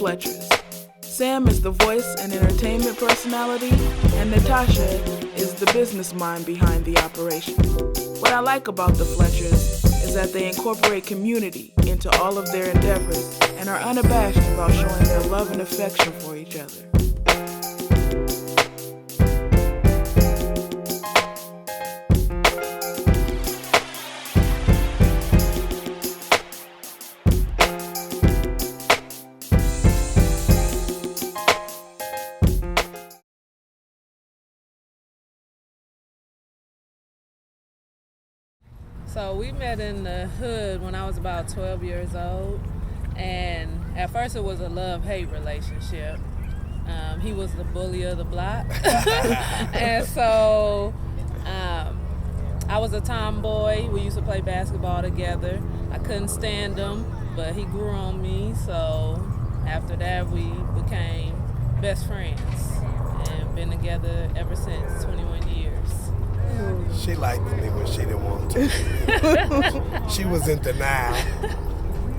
Fletchers. Sam is the voice and entertainment personality, and Natasha is the business mind behind the operation. What I like about the Fletchers is that they incorporate community into all of their endeavors and are unabashed about showing their love and affection for each other. So we met in the hood when I was about 12 years old, and at first it was a love-hate relationship. He was the bully of the block, and so I was a tomboy. We used to play basketball together. I couldn't stand him, but he grew on me, so after that we became best friends and been together ever since, 21 years. She liked me when she didn't want to. She was in denial,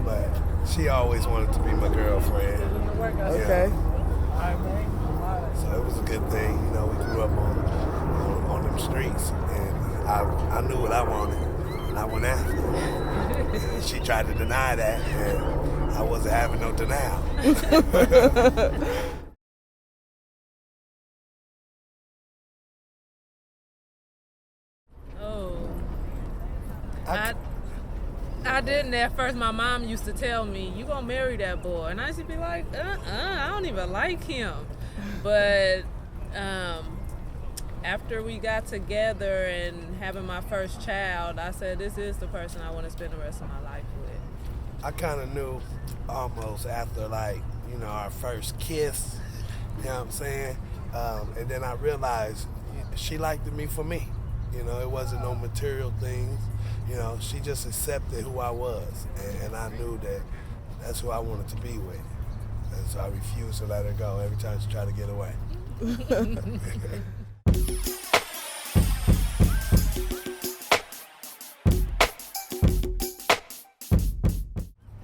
but she always wanted to be my girlfriend. Okay. So it was a good thing. You know, we grew up on them streets, and I knew what I wanted, and I went after it. And she tried to deny that, and I wasn't having no denial. I didn't at first. My mom used to tell me, "You gonna marry that boy," and I used to be like, I don't even like him. But after we got together and having my first child, I said, this is the person I want to spend the rest of my life with. I kind of knew almost after, like, you know, our first kiss, you know what I'm saying? And then I realized she liked me for me. You know, it wasn't no material things. You know, she just accepted who I was, and I knew that that's who I wanted to be with. And so I refused to let her go every time she tried to get away.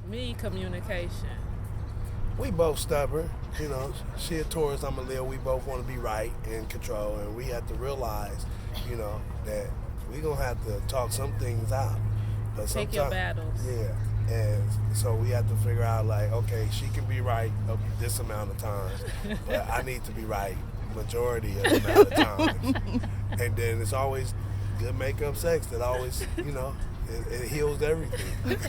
Me, communication. We both stubborn, you know. She a Taurus, I'm a Leo. We both want to be right and control, and we have to realize, you know, that we gonna have to talk some things out. But Take your battles. Yeah, and so we have to figure out, like, okay, she can be right up this amount of times, but I need to be right majority of the amount of times. And then it's always good make-up sex that always, you know, it heals everything.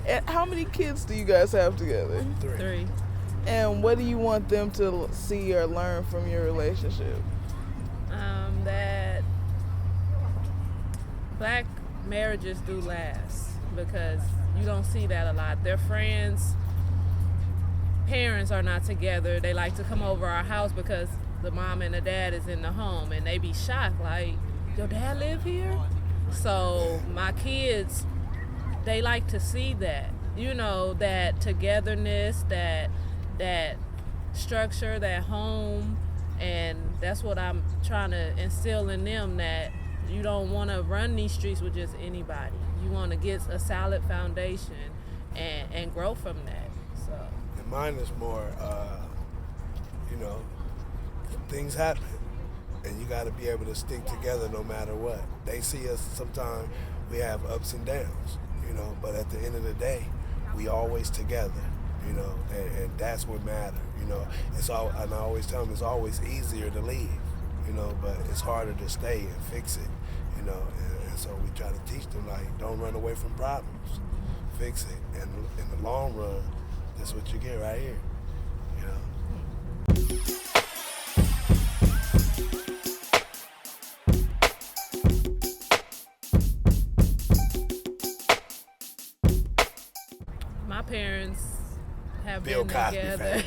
And how many kids do you guys have together? Three. And what do you want them to see or learn from your relationship? That Black marriages do last, because you don't see that a lot. Their friends' parents are not together. They like to come over our house because the mom and the dad is in the home, and they be shocked, like, your dad live here? So my kids, they like to see that, you know, that togetherness, that structure, that home, and that's what I'm trying to instill in them, that you don't want to run these streets with just anybody. You want to get a solid foundation and grow from that. So. And mine is more, you know, things happen, and you got to be able to stick together no matter what. They see us sometimes, we have ups and downs, you know, but at the end of the day, we always together, you know, and that's what matters, you know. And I always tell them it's always easier to leave, you know, but it's harder to stay and fix it, you know. And so we try to teach them, like, don't run away from problems, fix it, and in the long run, that's what you get right here, you know. My parents have Bill been Cosby together.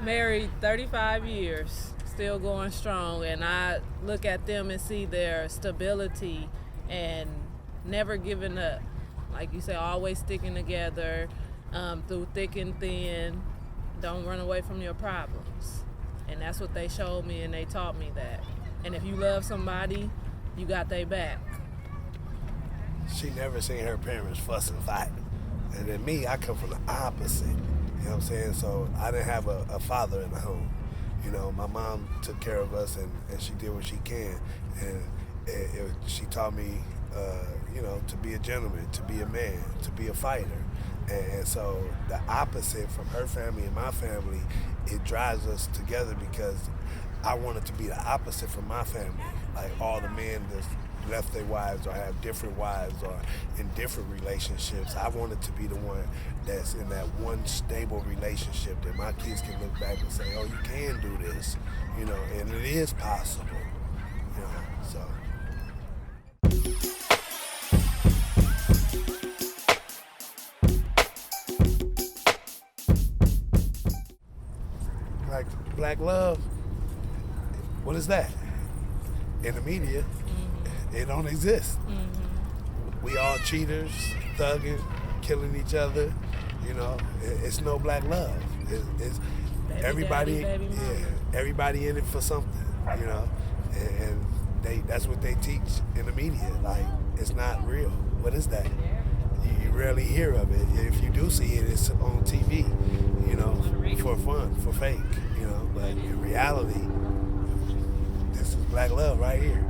Married 35 years, still going strong, and I look at them and see their stability and never giving up. Like you say, always sticking together through thick and thin. Don't run away from your problems. And that's what they showed me, and they taught me that. And if you love somebody, you got their back. She never seen her parents fuss and fight. And then me, I come from the opposite. You know what I'm saying? So I didn't have a father in the home. You know, my mom took care of us, and she did what she can. And she taught me, you know, to be a gentleman, to be a man, to be a fighter. And so the opposite from her family and my family, it drives us together because I wanted to be the opposite from my family. Like all the men that's left their wives or have different wives or in different relationships. I wanted to be the one that's in that one stable relationship that my kids can look back and say, oh, you can do this, you know, and it is possible, you know, so. Like black love, what is that? In the media, it don't exist. We all cheaters, thugging, killing each other. You know, it's no black love. It's everybody, daddy, baby mama. Everybody in it for something. You know, and that's what they teach in the media. Like it's not real. What is that? You rarely hear of it. If you do see it, it's on TV. You know, for fun, for fake. You know, but in reality, this is black love right here.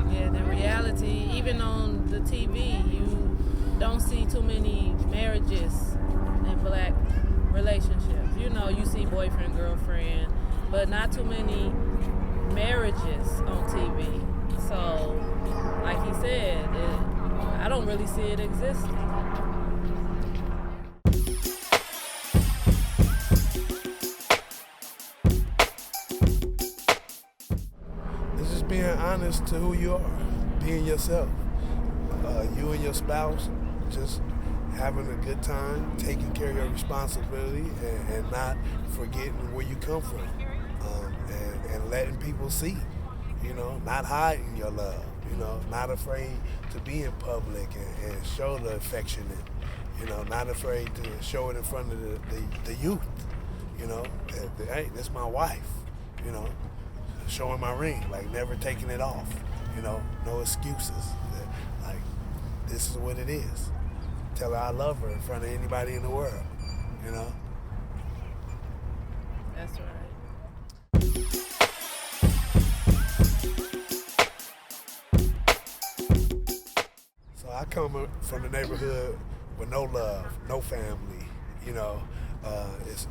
Yeah, the reality, even on the TV, you don't see too many marriages in black relationships. You know, you see boyfriend, girlfriend, but not too many marriages on TV. So, like he said, I don't really see it existing. Being honest to who you are, being yourself. You and your spouse, just having a good time, taking care of your responsibility, and not forgetting where you come from, and letting people see, you know, not hiding your love, you know, not afraid to be in public and show the affectionate, you know, not afraid to show it in front of the youth, you know, hey, this is my wife, you know. Showing my ring, like never taking it off, you know, no excuses. Like, this is what it is. Tell her I love her in front of anybody in the world, you know? That's right. So I come from the neighborhood with no love, no family, you know.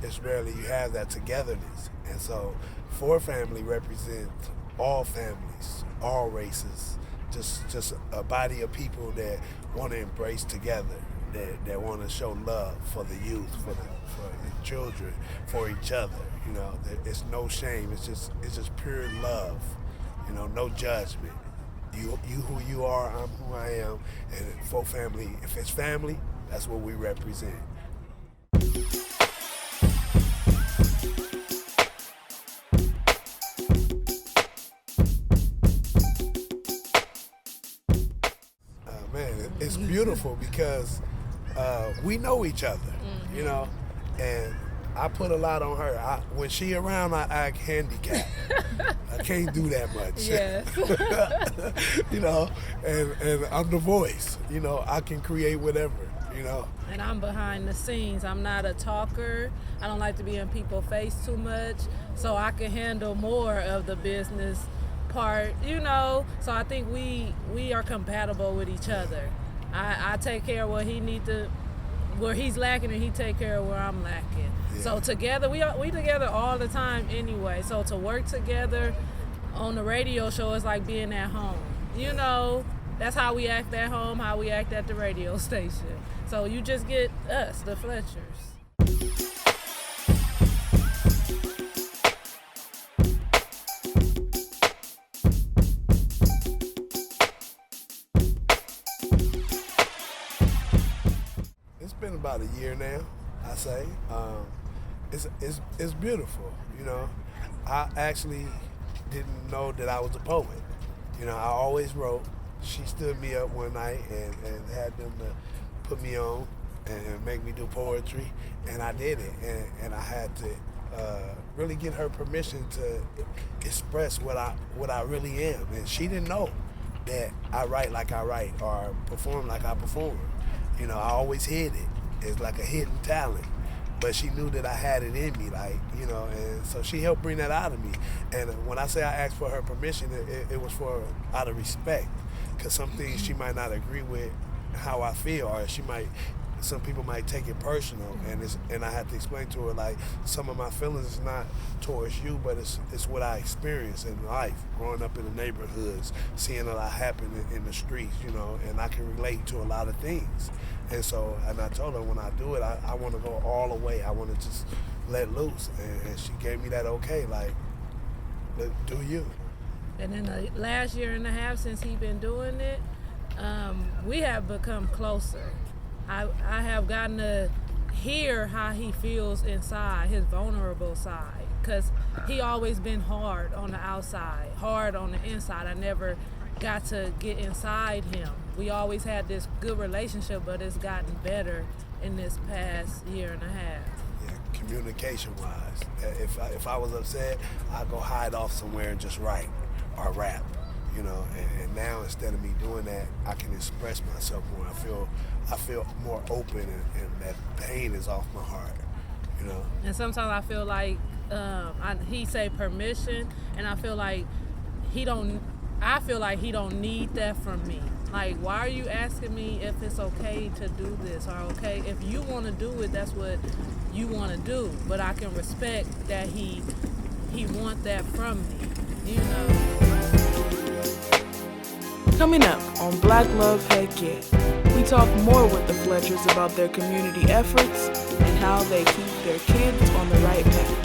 It's rarely you have that togetherness. And so 4 family represents all families, all races, just a body of people that want to embrace together, that want to show love for the youth, for the children, for each other. You know, it's no shame. It's just pure love. You know, no judgment. You who you are, I'm who I am, and 4 family. If it's family, that's what we represent. It's beautiful because we know each other, you know, and I put a lot on her. When she around, I act handicapped. I can't do that much. Yes. You know, and I'm the voice. You know, I can create whatever, you know. And I'm behind the scenes. I'm not a talker. I don't like to be in people's face too much, so I can handle more of the business part, you know. So I think we are compatible with each other. I take care of what he need to, where he's lacking, and he take care of where I'm lacking. Yeah. So together, we together all the time anyway. So to work together on the radio show is like being at home. You know, that's how we act at home, how we act at the radio station. So you just get us, the Fletchers. It's been about a year now, I say. It's beautiful, you know. I actually didn't know that I was a poet. You know, I always wrote. She stood me up one night and had them to put me on and make me do poetry, and I did it. And I had to really get her permission to express what I really am. And she didn't know that I write like I write or perform like I perform. You know, I always hid it. It's like a hidden talent. But she knew that I had it in me, like, you know, and so she helped bring that out of me. And when I say I asked for her permission, it was for out of respect, because some things she might not agree with how I feel, or some people might take it personal, and I had to explain to her, like, some of my feelings is not towards you, but it's what I experienced in life, growing up in the neighborhoods, seeing a lot happen in the streets, you know, and I can relate to a lot of things. And so, and I told her, when I do it, I want to go all the way. I want to just let loose. And she gave me that okay, like, do you. And in the last year and a half since he's been doing it, we have become closer. I have gotten to hear how he feels inside, his vulnerable side, because he always been hard on the outside, hard on the inside. I never got to get inside him. We always had this good relationship, but it's gotten better in this past year and a half. Yeah, communication-wise, if I was upset, I'd go hide off somewhere and just write or rap, you know. And now, instead of me doing that, I can express myself more. I feel more open, and that pain is off my heart, you know. And sometimes I feel like he say permission, and I feel like he don't need that from me. Like, why are you asking me if it's okay to do this, or okay, if you want to do it, that's what you want to do. But I can respect that he want that from me, you know. Coming up on Black Love Heck Yeah, we talk more with the Fletchers about their community efforts and how they keep their kids on the right path.